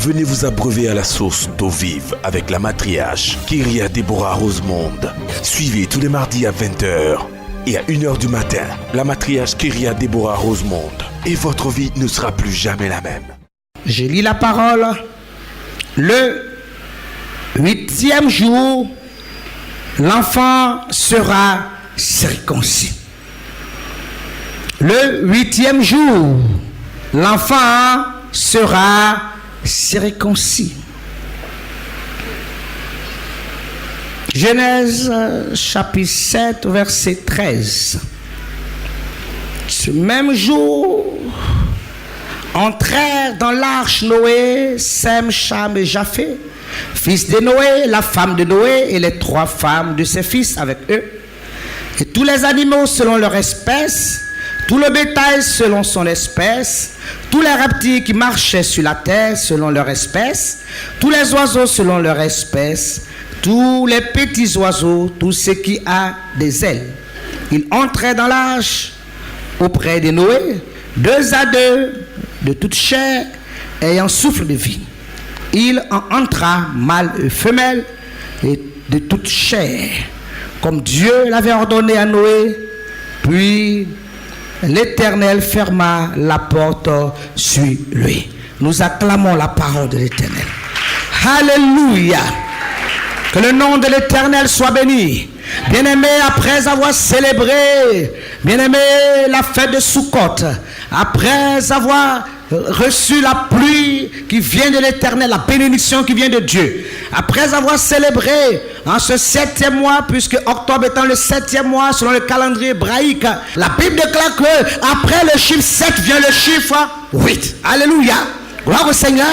Venez vous abreuver à la source d'eau vive avec la matriarche Kyria Deborah Rosemonde. Suivez tous les mardis à 20h et à 1h du matin la matriarche Kyria Deborah Rosemonde. Et votre vie ne sera plus jamais la même. Je lis la parole. Le 8e jour, l'enfant sera circoncis. Le 8e jour, l'enfant sera circoncis. Genèse chapitre 7, verset 13. Ce même jour, entrèrent dans l'arche Noé, Sem, Cham et Japheth, fils de Noé, la femme de Noé et les 3 femmes de ses fils avec eux, et tous les animaux selon leur espèce, tout le bétail selon son espèce, tous les reptiles qui marchaient sur la terre selon leur espèce, tous les oiseaux selon leur espèce, tous les petits oiseaux, tout ce qui a des ailes. Ils entraient dans l'arche auprès de Noé, 2 à 2, de toute chair, ayant souffle de vie. Il en entra, mâle et femelle, et de toute chair, comme Dieu l'avait ordonné à Noé. Puis l'Éternel ferma la porte sur lui. Nous acclamons la parole de l'Éternel. Alléluia. Que le nom de l'Éternel soit béni. Bien-aimé, après avoir célébré, bien-aimé, la fête de Sukkot, après avoir reçu la pluie qui vient de l'Éternel, la bénédiction qui vient de Dieu, après avoir célébré en ce 7e mois, puisque octobre étant le 7e mois selon le calendrier hébraïque, la Bible déclare que après le chiffre 7 vient le chiffre 8. Alléluia. Gloire au Seigneur.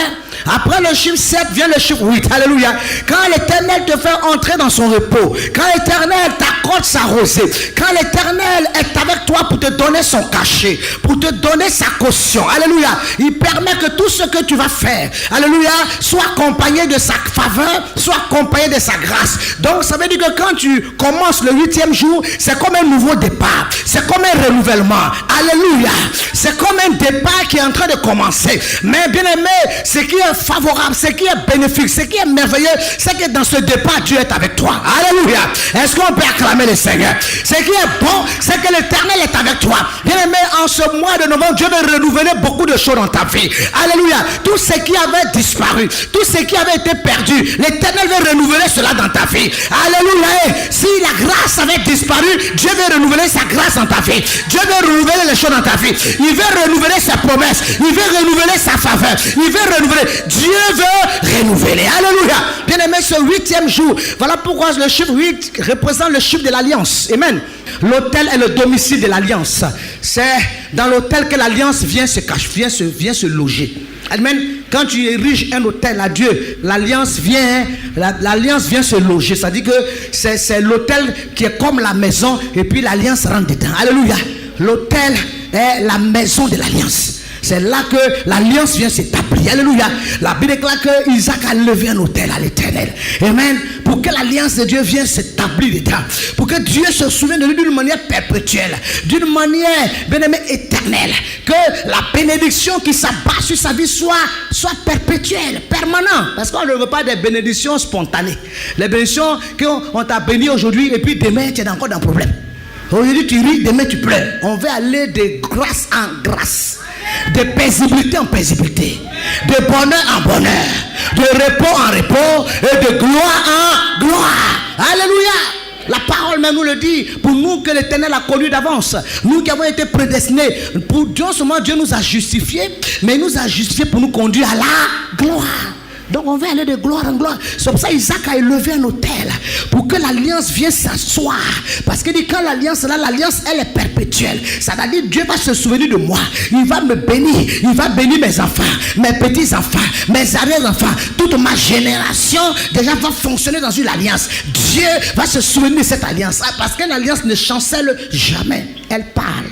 Après le chiffre 7 vient le chiffre 8. Alléluia. Quand l'Éternel te fait entrer dans son repos, quand l'Éternel t'accorde sa rosée, quand l'Éternel est avec toi pour te donner son cachet, pour te donner sa caution, alléluia, il permet que tout ce que tu vas faire, alléluia, soit accompagné de sa faveur, soit accompagné de sa grâce. Donc ça veut dire que quand tu commences le 8e jour, c'est comme un nouveau départ, c'est comme un renouvellement. Alléluia. C'est comme un départ qui est en train de commencer. Mais bien aimé, ce qui est favorable, ce qui est bénéfique, ce qui est merveilleux, c'est que dans ce départ, Dieu est avec toi. Alléluia. Est-ce qu'on peut acclamer le Seigneur? Ce qui est bon, c'est que l'Éternel est avec toi. Bien aimé, en ce mois de novembre, Dieu veut renouveler beaucoup de choses dans ta vie. Alléluia. Tout ce qui avait disparu, tout ce qui avait été perdu, l'Éternel veut renouveler cela dans ta vie. Alléluia. Si la grâce avait disparu, Dieu veut renouveler sa grâce dans ta vie. Dieu veut renouveler les choses dans ta vie. Il veut renouveler ses promesses. Il veut renouveler sa faveur. Il veut renouveler. Dieu veut renouveler. Alléluia. Bien aimé, ce 8e jour, voilà pourquoi le chiffre 8 représente le chiffre de l'alliance. Amen. L'autel est le domicile de l'alliance. C'est dans l'autel que l'alliance vient se cacher, vient se loger. Amen. Quand tu ériges un autel à Dieu, l'alliance vient se loger. C'est-à-dire que c'est l'autel qui est comme la maison et puis l'alliance rentre dedans. Alléluia. L'autel est la maison de l'alliance. C'est là que l'alliance vient s'établir. Alléluia. La Bible déclare que Isaac a levé un autel à l'Éternel. Amen. Pour que l'alliance de Dieu vienne s'établir dedans. Pour que Dieu se souvienne de lui d'une manière perpétuelle. D'une manière, bien aimé, éternelle. Que la bénédiction qui s'abat sur sa vie soit perpétuelle, permanente. Parce qu'on ne veut pas des bénédictions spontanées. Les bénédictions qu'on t'a béni aujourd'hui et puis demain tu es encore dans un problème. Aujourd'hui tu ris, demain tu pleures. On veut aller de grâce en grâce. De paisibilité en paisibilité, de bonheur en bonheur, de repos en repos et de gloire en gloire. Alléluia. La parole même nous le dit. Pour nous que l'Éternel a connu d'avance, nous qui avons été prédestinés, pour Dieu seulement Dieu nous a justifiés, mais il nous a justifiés pour nous conduire à la gloire. Donc on va aller de gloire en gloire. C'est pour ça Isaac a élevé un autel pour que l'alliance vienne s'asseoir. Parce qu'il dit quand l'alliance est là, l'alliance elle est perpétuelle. Ça veut dire Dieu va se souvenir de moi. Il va me bénir. Il va bénir mes enfants, mes petits enfants, mes arrière-enfants. Toute ma génération déjà va fonctionner dans une alliance. Dieu va se souvenir de cette alliance. Parce qu'une alliance ne chancelle jamais. Elle parle.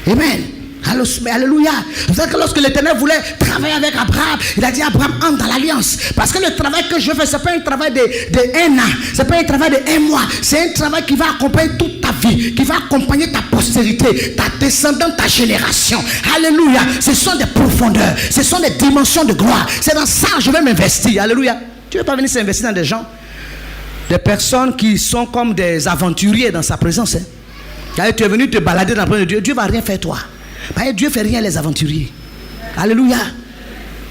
Amen. Alléluia. Vous savez que lorsque l'Éternel voulait travailler avec Abraham, il a dit Abraham, entre dans l'alliance. Parce que le travail que je fais, ce n'est pas un travail de 1 an, ce n'est pas un travail de 1 mois, c'est un travail qui va accompagner toute ta vie, qui va accompagner ta postérité, ta descendante, ta génération. Alléluia. Ce sont des profondeurs, ce sont des dimensions de gloire. C'est dans ça que je vais m'investir. Alléluia. Tu ne veux pas venir s'investir dans des gens, des personnes qui sont comme des aventuriers dans sa présence. Tu es venu te balader dans la présence de Dieu, Dieu ne va rien faire toi. Dieu ne fait rien les aventuriers. Alléluia.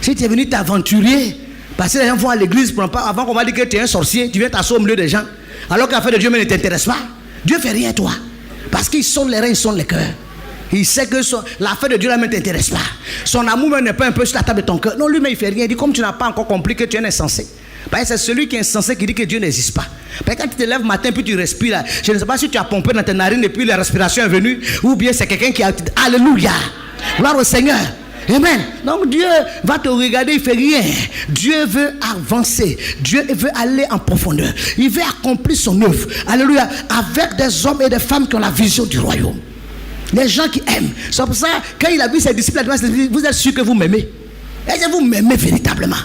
Si tu es venu t'aventurer, parce que les gens vont à l'église, avant qu'on va dire que tu es un sorcier, tu viens t'asseoir au milieu des gens, alors que l'affaire de Dieu ne t'intéresse pas. Dieu ne fait rien toi. Parce qu'il sonne les reins, il sonne les cœurs. Il sait que l'affaire de Dieu ne t'intéresse pas. Son amour même n'est pas un peu sur la table de ton cœur. Non, lui-même il ne fait rien. Il dit comme tu n'as pas encore compris que tu es un insensé. C'est celui qui est insensé qui dit que Dieu n'existe pas. Quand tu te lèves matin puis tu respires là, je ne sais pas si tu as pompé dans tes narines et puis la respiration est venue, ou bien c'est quelqu'un qui a... Alléluia. Gloire au Seigneur. Amen. Donc Dieu va te regarder, il ne fait rien. Dieu veut avancer. Dieu veut aller en profondeur. Il veut accomplir son œuvre. Alléluia. Avec des hommes et des femmes qui ont la vision du royaume. Les gens qui aiment. C'est pour ça, quand il a vu ses disciples, vous êtes sûr que vous m'aimez? Est-ce que vous m'aimez véritablement?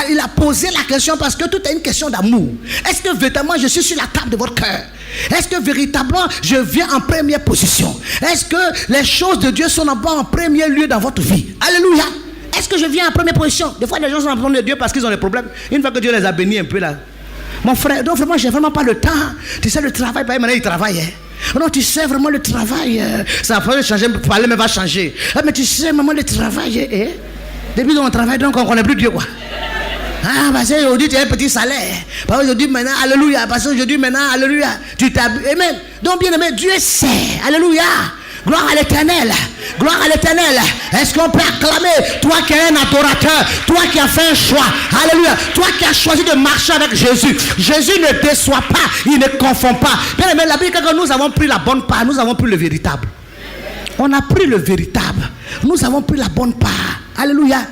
Il a posé la question parce que tout est une question d'amour. Est-ce que véritablement je suis sur la table de votre cœur? Est-ce que véritablement je viens en première position? Est-ce que les choses de Dieu sont d'abord en premier lieu dans votre vie? Alléluia. Est-ce que je viens en première position? Des fois les gens sont en première de Dieu parce qu'ils ont des problèmes. Une fois que Dieu les a bénis un peu là. Mon frère, donc vraiment j'ai vraiment pas le temps. Tu sais le travail, maintenant il travaille. Non, tu sais vraiment le travail. Ça va changer, parler mais va changer. Mais tu sais vraiment le travail. Depuis qu'on travaille, donc on ne connaît plus Dieu quoi. Parce qu'aujourd'hui tu as un petit salaire. Parce qu'aujourd'hui maintenant, alléluia. Parce qu'aujourd'hui maintenant, alléluia. Tu t'habilles. Amen. Donc bien aimé, Dieu sait. Alléluia. Gloire à l'Éternel. Gloire à l'Éternel. Est-ce qu'on peut acclamer? Toi qui es un adorateur, toi qui as fait un choix. Alléluia. Toi qui as choisi de marcher avec Jésus. Jésus ne déçoit pas, il ne confond pas. Bien aimé, la Bible dit que nous avons pris la bonne part, nous avons pris le véritable. On a pris le véritable. Nous avons pris la bonne part. Alléluia.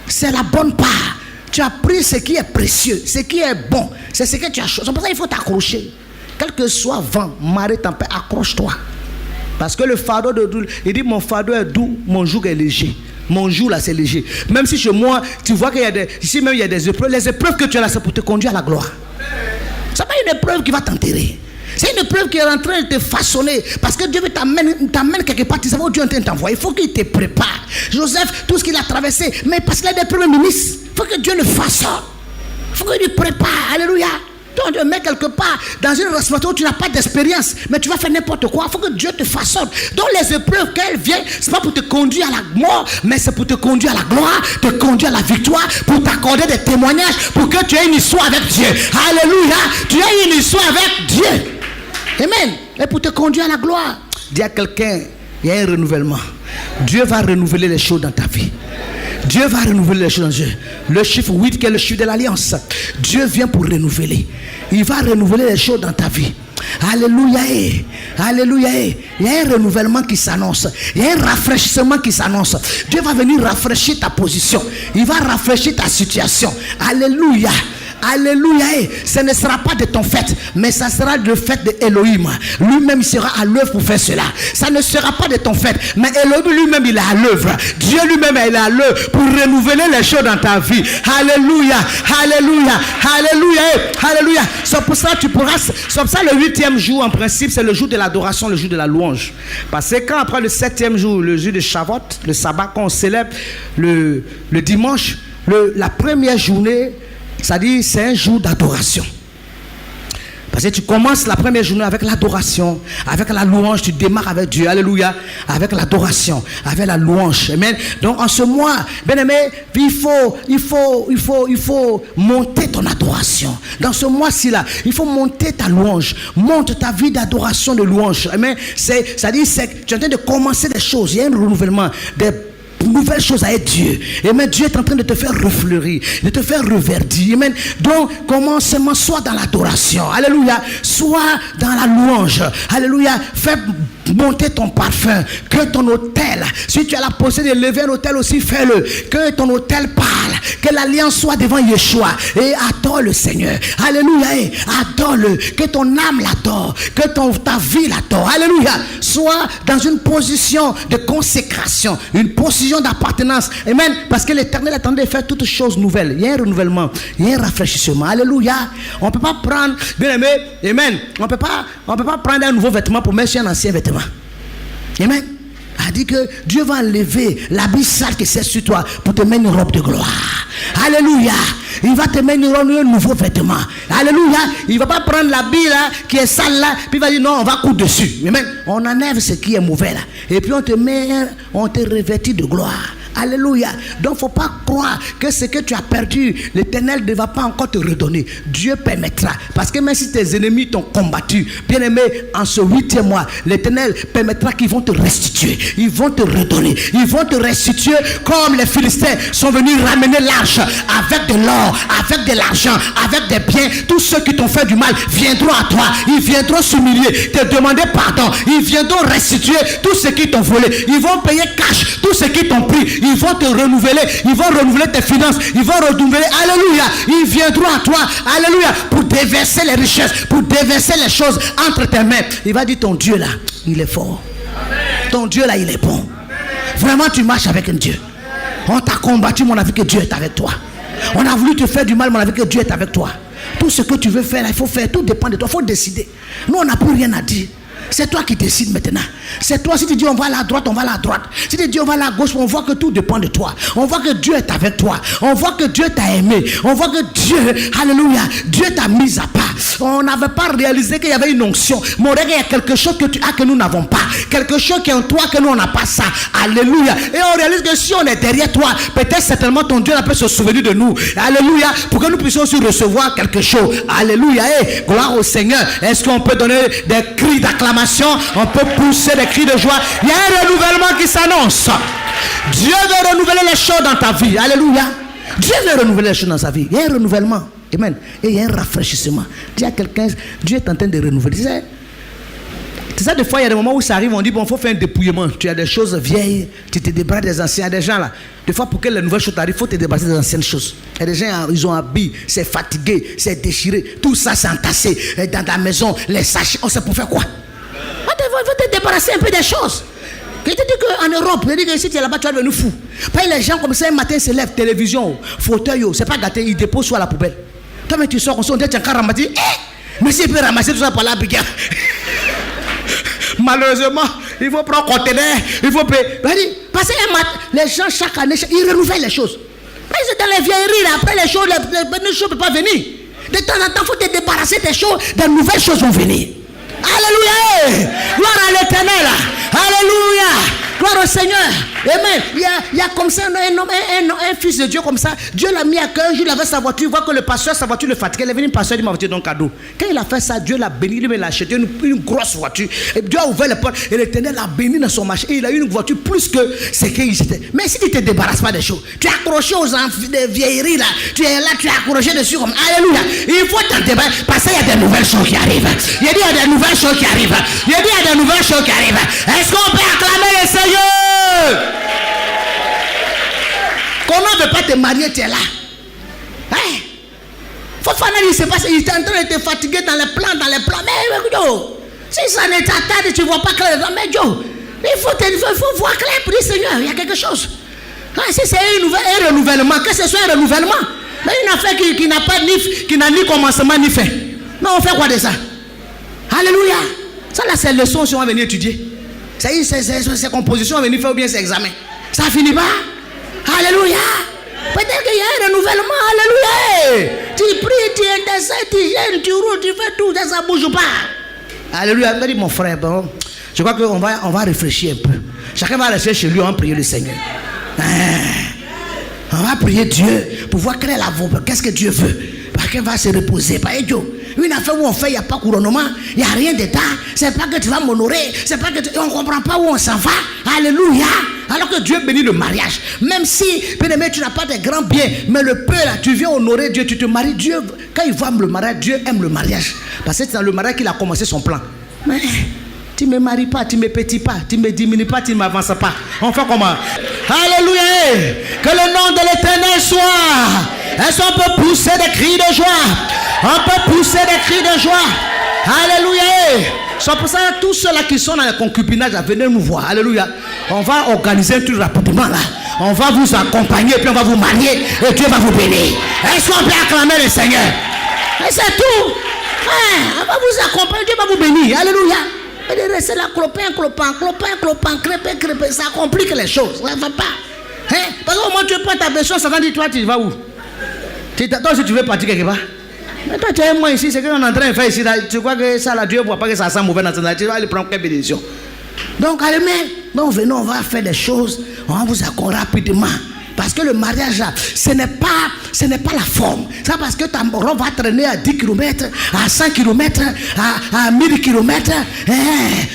C'est la bonne part. Tu as pris ce qui est précieux, ce qui est bon. C'est ce que tu as choisi. C'est pour ça qu'il faut t'accrocher. Quel que soit vent, marée, tempête, accroche-toi. Parce que le fardeau de doux, il dit mon fardeau est doux, mon joug est léger. Mon joug là c'est léger. Même si chez moi, tu vois qu'il y a des... Ici même il y a des épreuves. Les épreuves que tu as là c'est pour te conduire à la gloire. Ce n'est pas une épreuve qui va t'enterrer. C'est une épreuve qui est en train de te façonner. Parce que Dieu t'amène quelque part. Tu sais où Dieu est en train de t'envoyer. Il faut qu'il te prépare. Joseph, tout ce qu'il a traversé. Mais parce qu'il a des premiers ministres. Il faut que Dieu le fasse. Il faut qu'il le prépare. Alléluia. Donc Dieu met quelque part dans une responsabilité où tu n'as pas d'expérience. Mais tu vas faire n'importe quoi. Il faut que Dieu te façonne. Donc les épreuves, quand elles viennent, ce n'est pas pour te conduire à la mort. Mais c'est pour te conduire à la gloire. Te conduire à la victoire. Pour t'accorder des témoignages. Pour que tu aies une histoire avec Dieu. Alléluia. Tu aies une histoire avec Dieu. Amen. Et pour te conduire à la gloire. Dis à quelqu'un, il y a un renouvellement. Dieu va renouveler les choses dans ta vie. Dieu va renouveler les choses dans Dieu. Le chiffre 8 qui est le chiffre de l'alliance. Dieu vient pour renouveler. Il va renouveler les choses dans ta vie. Alléluia. Alléluia. Il y a un renouvellement qui s'annonce. Il y a un rafraîchissement qui s'annonce. Dieu va venir rafraîchir ta position. Il va rafraîchir ta situation. Alléluia. Alléluia. Ce ne sera pas de ton fait, mais ça sera le fait de Elohim. Lui-même sera à l'œuvre pour faire cela. Ça ne sera pas de ton fait, mais Elohim lui-même il est à l'œuvre. Dieu lui-même il est à l'œuvre pour renouveler les choses dans ta vie. Alléluia. Alléluia. Alléluia. Alléluia. C'est pour ça que tu pourras. C'est pour ça le 8e jour en principe c'est le jour de l'adoration, le jour de la louange. Parce que quand après le 7e jour, le jour de Shavuot, le sabbat qu'on célèbre le dimanche, la première journée. C'est-à-dire c'est un jour d'adoration. Parce que tu commences la première journée avec l'adoration, avec la louange, tu démarres avec Dieu, alléluia, avec l'adoration, avec la louange, amen. Donc en ce mois, bien aimé, il faut monter ton adoration. Dans ce mois-ci là, il faut monter ta louange, monte ta vie d'adoration, de louange, amen. C'est-à-dire tu es en train de commencer des choses, il y a un renouvellement, des nouvelles choses avec Dieu. Amen. Dieu est en train de te faire refleurir, de te faire reverdir. Amen. Donc, commencement, soit dans l'adoration. Alléluia. Soit dans la louange. Alléluia. Fais monter ton parfum, que ton autel, si tu as la possibilité de lever un autel aussi, fais-le, que ton autel parle, que l'alliance soit devant Yeshua, et adore le Seigneur, alléluia, et adore-le, que ton âme l'adore, que ta vie l'adore, alléluia, sois dans une position de consécration, une position d'appartenance, amen, parce que l'Éternel est en train de faire toutes choses nouvelles, il y a un renouvellement, il y a un rafraîchissement, alléluia. On ne peut pas prendre, bien aimé, amen, on ne peut pas prendre un nouveau vêtement pour mettre sur un ancien vêtement, amen. A dit que Dieu va enlever l'habit sale qui c'est sur toi pour te mettre une robe de gloire. Alléluia. Il va te mettre un nouveau vêtement. Alléluia. Il ne va pas prendre l'habit là qui est sale là, puis il va dire non, on va coudre dessus. Amen. On enlève ce qui est mauvais là. Et puis on te revêtit de gloire. Alléluia. Donc il ne faut pas croire que ce que tu as perdu, l'Éternel ne va pas encore te redonner. Dieu permettra. Parce que même si tes ennemis t'ont combattu, bien aimé, en ce 8e mois, l'Éternel permettra qu'ils vont te restituer. Ils vont te redonner. Ils vont te restituer comme les Philistins sont venus ramener l'arche avec de l'or, avec de l'argent, avec des biens. Tous ceux qui t'ont fait du mal viendront à toi. Ils viendront s'humilier, te demander pardon. Ils viendront restituer tout ce qu'ils t'ont volé. Ils vont payer cash tout ce qu'ils t'ont pris. Ils vont te renouveler, ils vont renouveler tes finances, ils vont renouveler, alléluia, ils viendront à toi, alléluia, pour déverser les richesses, pour déverser les choses entre tes mains. Il va dire ton Dieu là, il est fort. Amen. Ton Dieu là, il est bon. Amen. Vraiment, tu marches avec un Dieu. On t'a combattu, mon avis, que Dieu est avec toi. On a voulu te faire du mal, mon avis, que Dieu est avec toi. Tout ce que tu veux faire, là, il faut faire, tout dépend de toi, il faut décider. Nous, on n'a plus rien à dire. C'est toi qui décides maintenant. C'est toi, si tu dis on va à la droite, on va à la droite. Si tu dis on va à la gauche, on voit que tout dépend de toi. On voit que Dieu est avec toi. On voit que Dieu t'a aimé. On voit que Dieu, alléluia, Dieu t'a mis à part. On n'avait pas réalisé qu'il y avait une onction. Mon règle, il y a quelque chose que tu as que nous n'avons pas. Quelque chose qui est en toi que nous on n'a pas ça. Alléluia. Et on réalise que si on est derrière toi, peut-être certainement ton Dieu peut se souvenir de nous. Alléluia. Pour que nous puissions aussi recevoir quelque chose. Alléluia. Et gloire au Seigneur. Est-ce qu'on peut donner des cris d'acclamation? On peut pousser des cris de joie. Il y a un renouvellement qui s'annonce. Dieu veut renouveler les choses dans ta vie. Alléluia. Dieu veut renouveler les choses dans sa vie. Il y a un renouvellement. Amen. Et il y a un rafraîchissement. Dis à quelqu'un, Dieu est en train de renouveler. C'est ça, des fois, il y a des moments où ça arrive, on dit, bon, il faut faire un dépouillement. Tu as des choses vieilles, tu te débarrasses des anciens. Il y a des gens là, des fois, pour que les nouvelles choses arrivent, il faut te débarrasser des anciennes choses. Il y a des gens, ils ont habillé, c'est fatigué, c'est déchiré. Tout ça, c'est entassé. Et dans ta maison, les sachets, on sait pour faire quoi? Il faut te débarrasser un peu des choses. Je te dis qu'en Europe, je te dis que si tu es là-bas, tu vas devenir fou. Puis les gens comme ça, un matin, ils se lèvent, télévision, fauteuil, c'est pas gâté, ils déposent soit à la poubelle. Toi, mais tu sors, on dit, tu as encore ramassé. Mais si tu peux ramasser tout ça par là, bien. Malheureusement, il faut prendre conteneur, il faut payer. Parce que les gens, chaque année, ils renouvellent les choses. Mais c'est dans les vieilleries, là, après les choses, les choses ne peuvent pas venir. De temps en temps, il faut te débarrasser des choses, de nouvelles choses vont venir. Alléluia. Gloire à l'Éternel. Alléluia. Gloire au Seigneur. Amen. Il y a comme ça un fils de Dieu comme ça. Dieu l'a mis à cœur. Un jour, il avait sa voiture. Il voit que le pasteur, sa voiture le fatigue. Il est venu, le pasteur, il m'a fait un cadeau. Quand il a fait ça, Dieu l'a béni. Il a acheté une grosse voiture. Et Dieu a ouvert les portes. Et l'Éternel l'a béni dans son marché. Et il a eu une voiture plus que ce qu'il était. Mais si tu ne te débarrasses pas des choses, tu es accroché aux des vieilleries là. Tu es là, tu es accroché dessus comme alléluia. Il faut t'en débarrasser parce qu'il y a des nouvelles choses qui arrivent. Il y a des nouvelles choses qui arrivent. Il y a des nouvelles choses qui arrivent. Est-ce qu'on peut acclamer le Seigneur? Comment ne veut pas te marier, tu es là? Hein? Faut faire il se passe, il est en train de te fatiguer dans les plans. Mais Joe, si ça ne t'attarde, tu ne vois pas clair. Mais Joe, il faut voir clair pour dire Seigneur, il y a quelque chose. Ah, si c'est un renouvellement, que ce soit un renouvellement, mais une affaire qui n'a pas qui n'a ni commencement ni fin. Mais on fait quoi de ça? Alléluia. Ça là, c'est leçon si on va venir étudier. C'est composition, on va venir faire ou bien c'est examen. Ça finit pas. Alléluia. Peut-être qu'il y a un renouvellement. Alléluia. Tu pries, tu intercèdes, tu gênes, tu roules, tu fais tout, ça ne bouge pas. Alléluia. Me dit mon frère, bon, je crois qu'on va réfléchir un peu. Chacun va rester chez lui, on va prier le Seigneur. On va prier Dieu pour voir quelle est la volonté. Qu'est-ce que Dieu veut? Parce qu'il va se reposer. Pas Dieu. Une affaire où on fait, il n'y a pas couronnement, il n'y a rien d'état. C'est pas que tu vas m'honorer, c'est pas que on ne comprend pas où on s'en va. Alléluia. Alors que Dieu bénit le mariage. Même si, bien-aimé, tu n'as pas de grands biens, mais le peu là, tu viens honorer Dieu, tu te maries. Dieu, quand il voit le mariage, Dieu aime le mariage. Parce que c'est dans le mariage qu'il a commencé son plan. Mais Tu ne me maries pas, tu ne me pétis pas, tu ne me diminues pas, tu ne m'avances pas. On fait comment? Alléluia. Que le nom de l'Éternel soit. Est-ce qu'on peut pousser des cris de joie? On peut pousser des cris de joie. Alléluia. C'est pour ça que tous ceux-là qui sont dans le concubinage, venez nous voir. Alléluia. On va organiser un truc rapidement là. On va vous accompagner et puis on va vous marier et Dieu va vous bénir. Est-ce qu'on peut acclamer le Seigneur? Et c'est tout. On va vous accompagner, Dieu va vous bénir. Alléluia. Et de rester là, clopin, crépé, ça complique les choses. Ça ne va pas. Parce qu'au moins tu prends ta personne, ça va dire, toi tu vas où? Toi si tu veux partir quelque part. Mais toi tu es moi ici, c'est ce qu'on est en train de faire ici. Là, tu crois que ça, là, Dieu ne voit pas que ça sent mauvais dans ton âge. Tu vas aller prendre quelle bénédiction. Donc, allez, donc venons, on va faire des choses, on va vous accorder rapidement. Parce que le mariage, là, ce n'est pas la forme. C'est parce que ta robe va traîner à 10 km, à 100 km, à 1000 km.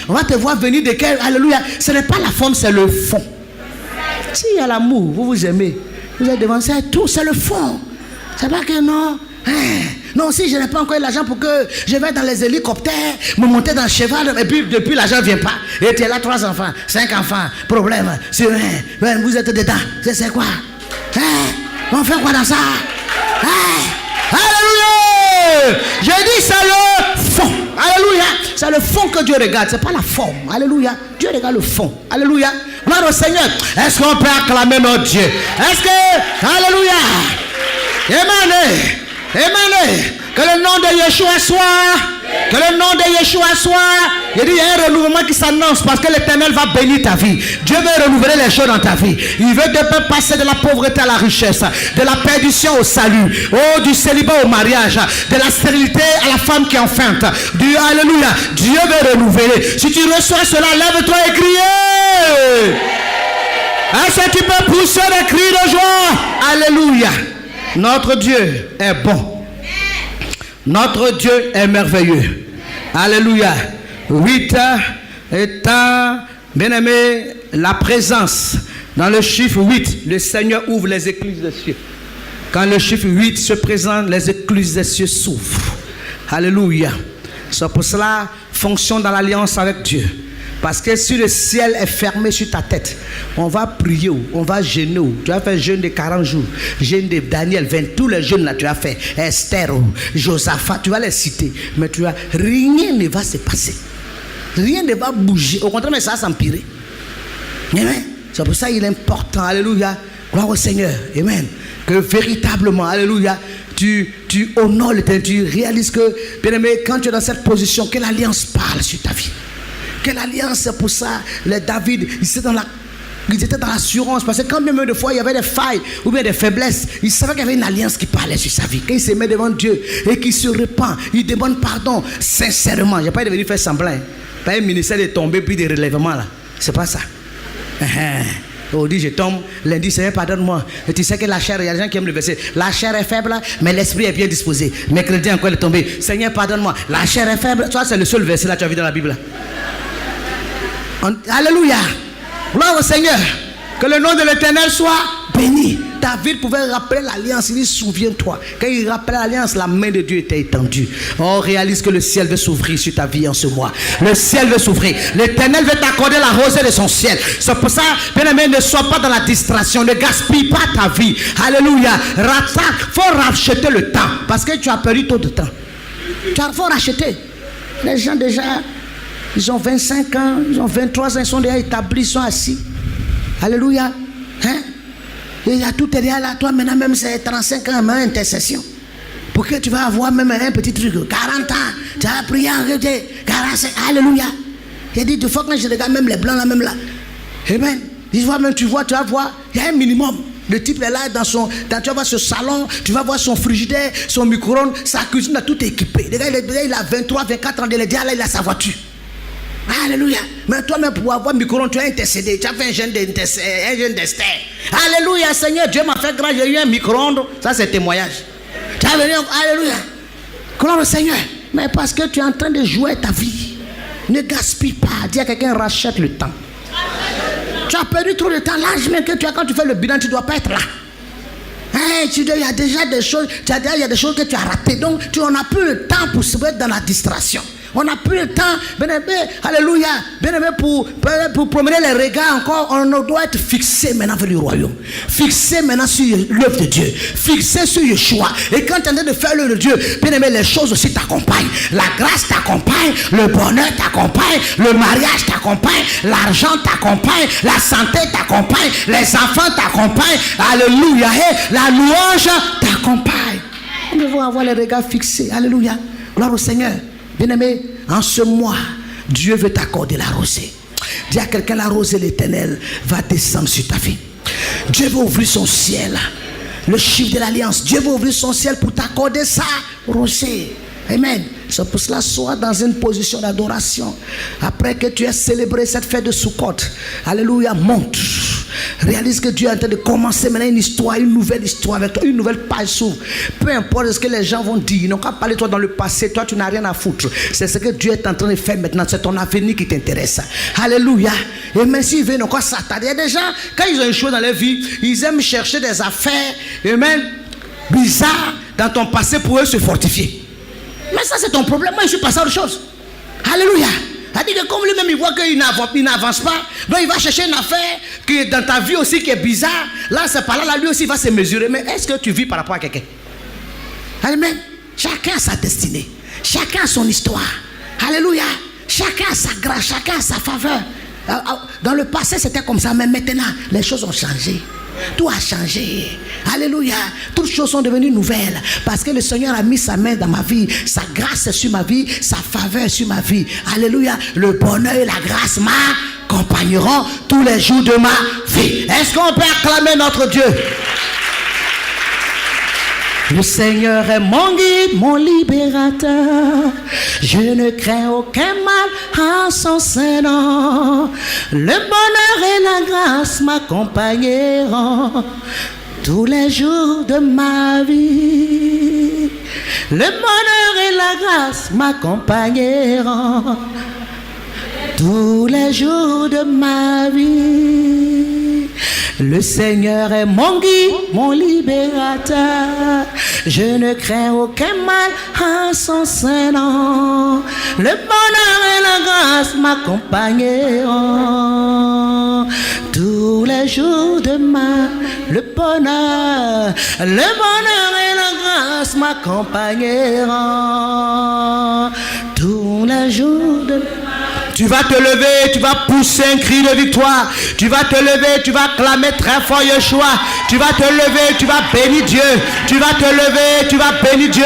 On va te voir venir de quel. Alléluia. Ce n'est pas la forme, c'est le fond. S'il y a l'amour, vous vous aimez, vous êtes devant ça, tout, c'est le fond. C'est pas que non. Non, si je n'ai pas encore l'argent pour que je vais dans les hélicoptères, me monter dans le cheval, et puis depuis l'argent ne vient pas. Et tu es là, 3 enfants, 5 enfants, problème. Vous êtes dedans. C'est quoi? On fait quoi dans ça? Alléluia! Je dis c'est le fond. Alléluia! C'est le fond que Dieu regarde, c'est pas la forme. Alléluia! Dieu regarde le fond. Alléluia! Gloire au Seigneur. Est-ce qu'on peut acclamer notre Dieu? Est-ce que... Alléluia! Amen! Amen. Que le nom de Yeshua soit. Que le nom de Yeshua soit. Il dit il y a un renouvellement qui s'annonce parce que l'Éternel va bénir ta vie. Dieu veut renouveler les choses dans ta vie. Il veut te passer de la pauvreté à la richesse, de la perdition au salut, du célibat au mariage, de la stérilité à la femme qui est enceinte. Alléluia. Dieu veut renouveler. Si tu reçois cela, lève-toi et crie. Est-ce que tu peux pousser des cris de joie? Alléluia. Notre Dieu est bon. Notre Dieu est merveilleux. Alléluia. 8 étant, bien aimé, la présence. Dans le chiffre 8, le Seigneur ouvre les écluses des cieux. Quand le chiffre 8 se présente, les écluses des cieux s'ouvrent. Alléluia. C'est pour cela, fonction dans l'alliance avec Dieu. Parce que si le ciel est fermé sur ta tête, on va prier, on va jeûner. Tu vas faire jeûne de 40 jours, jeûne de Daniel, 20, tous les jeûnes là tu as fait, Esther, Josaphat, tu vas les citer. Mais rien ne va se passer. Rien ne va bouger. Au contraire, mais ça va s'empirer. Amen. C'est pour ça qu'il est important, alléluia, gloire au Seigneur, amen. Que véritablement, alléluia, tu honores l'Éternel, tu réalises que, bien aimé, quand tu es dans cette position, que l'alliance parle sur ta vie. Quelle alliance, c'est pour ça, les David, ils étaient dans l'assurance, parce que quand même de fois il y avait des failles ou bien des faiblesses, ils savaient qu'il y avait une alliance qui parlait sur sa vie. Quand il se met devant Dieu et qu'il se repent, il demande pardon sincèrement. Je n'ai pas devenu faire semblant. Pas un ministère de tomber puis de relèvement là. C'est pas ça. On dit je tombe, lundi Seigneur pardonne-moi. Et tu sais que la chair, il y a des gens qui aiment le verset. La chair est faible, mais l'esprit est bien disposé. Mercredi encore elle est tombée. Seigneur pardonne-moi. La chair est faible. Ça c'est le seul verset là que tu as vu dans la Bible. Alléluia. Gloire au Seigneur. Que le nom de l'Éternel soit béni. David pouvait rappeler l'alliance. Il dit souviens-toi. Quand il rappelait l'alliance, la main de Dieu était étendue. On réalise que le ciel veut s'ouvrir sur ta vie en ce mois. Le ciel veut s'ouvrir. L'Éternel veut t'accorder la rosée de son ciel. C'est pour ça, bien aimé, ne sois pas dans la distraction. Ne gaspille pas ta vie. Alléluia. Il faut racheter le temps. Parce que tu as perdu trop de temps. Il faut racheter. Les gens déjà... Ils ont 25 ans, ils ont 23 ans, ils sont déjà établis, ils sont assis. Alléluia. Et il y a tout derrière là. Toi maintenant même c'est 35 ans, même intercession. Pour que tu vas avoir même un petit truc. 40 ans, tu as prié en réalité. 45, alléluia. Il dit, il faut que je regarde même les blancs là, même là. Amen. Tu vas voir, il y a un minimum. Le type est là tu vas voir ce salon, tu vas voir son frigidaire, son micro-ondes, sa cuisine, tout équipé. Le gars, il a 23, 24 ans, il est déjà là, il a sa voiture. Alléluia. Mais toi-même pour avoir micro, tu as intercédé. Tu as fait un jeûne d'Esther. Alléluia. Seigneur, Dieu m'a fait grâce. J'ai eu un micro-ondes. Ça c'est témoignage. Tu as venu. Alléluia. Gloire au Seigneur. Mais parce que tu es en train de jouer ta vie. Ne gaspille pas. Dis à quelqu'un rachète le temps. Tu as perdu trop de temps. L'âge même que tu as quand tu fais le bilan, tu ne dois pas être là. Il y a déjà des choses. Il y a des choses que tu as ratées. Donc tu n'en as plus le temps pour se mettre dans la distraction. On n'a plus le temps, bien-aimé, alléluia, bien-aimé, pour promener les regards encore. On doit être fixé maintenant vers le royaume. Fixé maintenant sur l'œuvre de Dieu. Fixé sur Yeshua. Et quand tu es en train de faire l'œuvre de Dieu, bien-aimé, les choses aussi t'accompagnent. La grâce t'accompagne, le bonheur t'accompagne, le mariage t'accompagne, l'argent t'accompagne, la santé t'accompagne, les enfants t'accompagnent. Alléluia. Et la louange t'accompagne. Nous devons avoir les regards fixés. Alléluia. Gloire au Seigneur. Bien-aimé, en ce mois, Dieu veut t'accorder la rosée. Dis à quelqu'un, la rosée de l'Éternel va descendre sur ta vie. Dieu veut ouvrir son ciel. Le chiffre de l'alliance. Dieu veut ouvrir son ciel pour t'accorder sa rosée. Amen. C'est pour cela, sois dans une position d'adoration. Après que tu aies célébré cette fête de Sukkot, alléluia, monte. Réalise que Dieu est en train de commencer maintenant une histoire, une nouvelle histoire avec toi, une nouvelle page s'ouvre. Peu importe ce que les gens vont dire, ils n'ont qu'à parler de toi dans le passé, toi tu n'as rien à foutre. C'est ce que Dieu est en train de faire maintenant, c'est ton avenir qui t'intéresse. Alléluia. Et même s'ils veulent encore s'attarder, il y a des gens, quand ils ont échoué dans leur vie, ils aiment chercher des affaires, et même bizarres dans ton passé pour eux se fortifier. Mais ça c'est ton problème, moi je suis passé à autre chose. Alléluia. C'est-à-dire que comme lui-même il voit qu'il n'avance pas, donc il va chercher une affaire qui est dans ta vie aussi qui est bizarre. Là c'est pas là, lui aussi il va se mesurer. Mais est-ce que tu vis par rapport à quelqu'un? Amen. Chacun a sa destinée, chacun a son histoire. Alléluia. Chacun a sa grâce, chacun a sa faveur. Dans le passé c'était comme ça, mais maintenant les choses ont changé. Tout a changé. Alléluia. Toutes choses sont devenues nouvelles parce que le Seigneur a mis sa main dans ma vie. Sa grâce est sur ma vie, sa faveur est sur ma vie. Alléluia. Le bonheur et la grâce m'accompagneront tous les jours de ma vie. Est-ce qu'on peut acclamer notre Dieu? Le Seigneur est mon guide, mon libérateur. Je ne crains aucun mal en son sein nom. Le bonheur et la grâce m'accompagneront tous les jours de ma vie. Le bonheur et la grâce m'accompagneront tous les jours de ma vie. Le Seigneur est mon guide, mon libérateur. Je ne crains aucun mal en son sein nom. Le bonheur et la grâce m'accompagneront tous les jours de ma vie. Le bonheur et la grâce m'accompagneront tous les jours de ma vie. Tu vas te lever, tu vas pousser un cri de victoire. Tu vas te lever, tu vas clamer très fort Yeshua. Tu vas te lever, tu vas bénir Dieu. Tu vas te lever, tu vas bénir Dieu.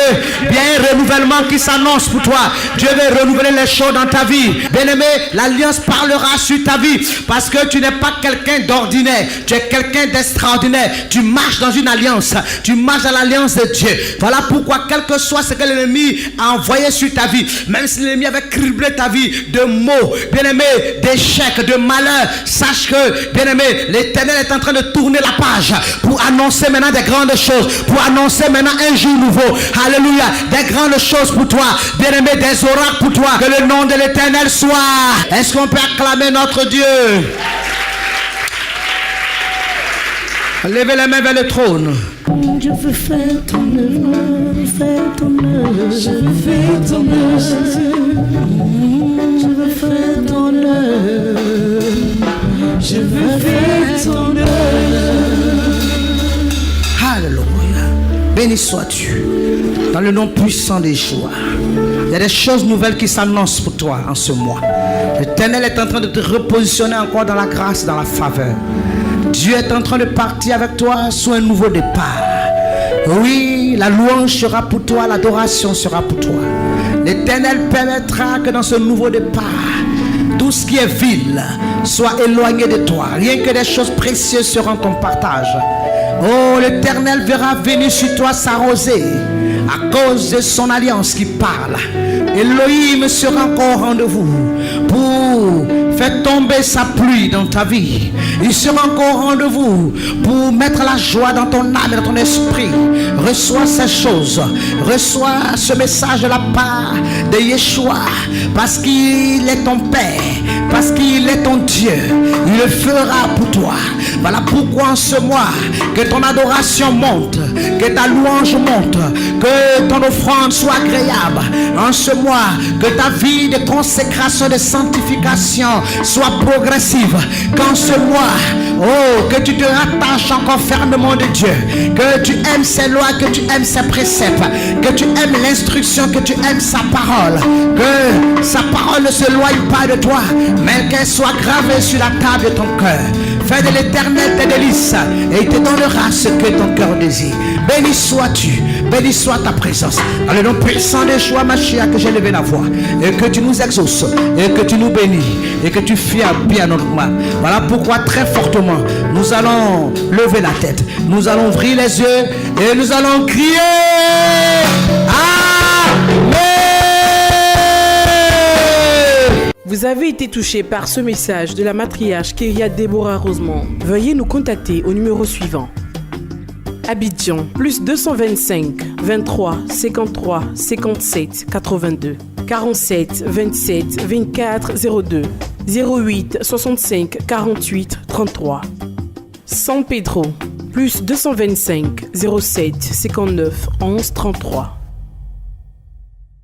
Bien un renouvellement qui s'annonce pour toi. Dieu veut renouveler les choses dans ta vie. Bien-aimé, l'alliance parlera sur ta vie. Parce que tu n'es pas quelqu'un d'ordinaire. Tu es quelqu'un d'extraordinaire. Tu marches dans une alliance. Tu marches dans l'alliance de Dieu. Voilà pourquoi, quel que soit ce que l'ennemi a envoyé sur ta vie, même si l'ennemi avait criblé ta vie de mots, bien-aimé, d'échecs, de malheur, sache que, bien-aimé, l'Éternel est en train de tourner la page pour annoncer maintenant des grandes choses, pour annoncer maintenant un jour nouveau. Alléluia, des grandes choses pour toi, bien-aimé, des oracles pour toi. Que le nom de l'Éternel soit. Est-ce qu'on peut acclamer notre Dieu? Levez les mains vers le trône. Je veux faire ton œuvre, faire ton œuvre. Je veux faire ton œuvre. Je veux faire ton œuvre. Je veux faire ton œuvre. Alléluia. Béni sois-tu dans le nom puissant des joies. Il y a des choses nouvelles qui s'annoncent pour toi en ce mois. L'Éternel est en train de te repositionner encore dans la grâce, dans la faveur. Dieu est en train de partir avec toi sur un nouveau départ. Oui, la louange sera pour toi, l'adoration sera pour toi. L'Éternel permettra que dans ce nouveau départ, tout ce qui est vil soit éloigné de toi. Rien que des choses précieuses seront ton partage. Oh, l'Éternel verra venir sur toi sa rosée à cause de son alliance qui parle. Elohim sera encore au rendez-vous pour Fais tomber sa pluie dans ta vie. Il sera encore au rendez-vous pour mettre la joie dans ton âme et dans ton esprit. Reçois ces choses. Reçois ce message de la part de Yeshua. Parce qu'il est ton Père. Parce qu'il est ton Dieu. Il le fera pour toi. Voilà pourquoi en ce mois, que ton adoration monte. Que ta louange monte. Que ton offrande soit agréable. En ce mois, que ta vie de consécration, de sanctification soit progressive. Qu'en ce mois, oh, que tu te rattaches encore fermement de Dieu. Que tu aimes ses lois, que tu aimes ses préceptes. Que tu aimes l'instruction, que tu aimes sa parole. Que sa parole ne s'éloigne pas de toi, mais qu'elle soit gravée sur la table de ton cœur. Fais de l'Éternel tes délices et il te donnera ce que ton cœur désire. Béni sois-tu, béni soit ta présence. Dans le nom puissant de Yeshua Mashiach que j'ai levé la voix. Et que tu nous exauces, et que tu nous bénis, et que tu fies bien notre main. Voilà pourquoi très fortement, nous allons lever la tête. Nous allons ouvrir les yeux et nous allons crier. Amen. Vous avez été touché par ce message de la matriarche Kyria Deborah Rosemont. Veuillez nous contacter au numéro suivant. Abidjan, plus 225 23 53 57 82 47 27 24 02 08 65 48 33. San Pedro, plus 225 07 59 11 33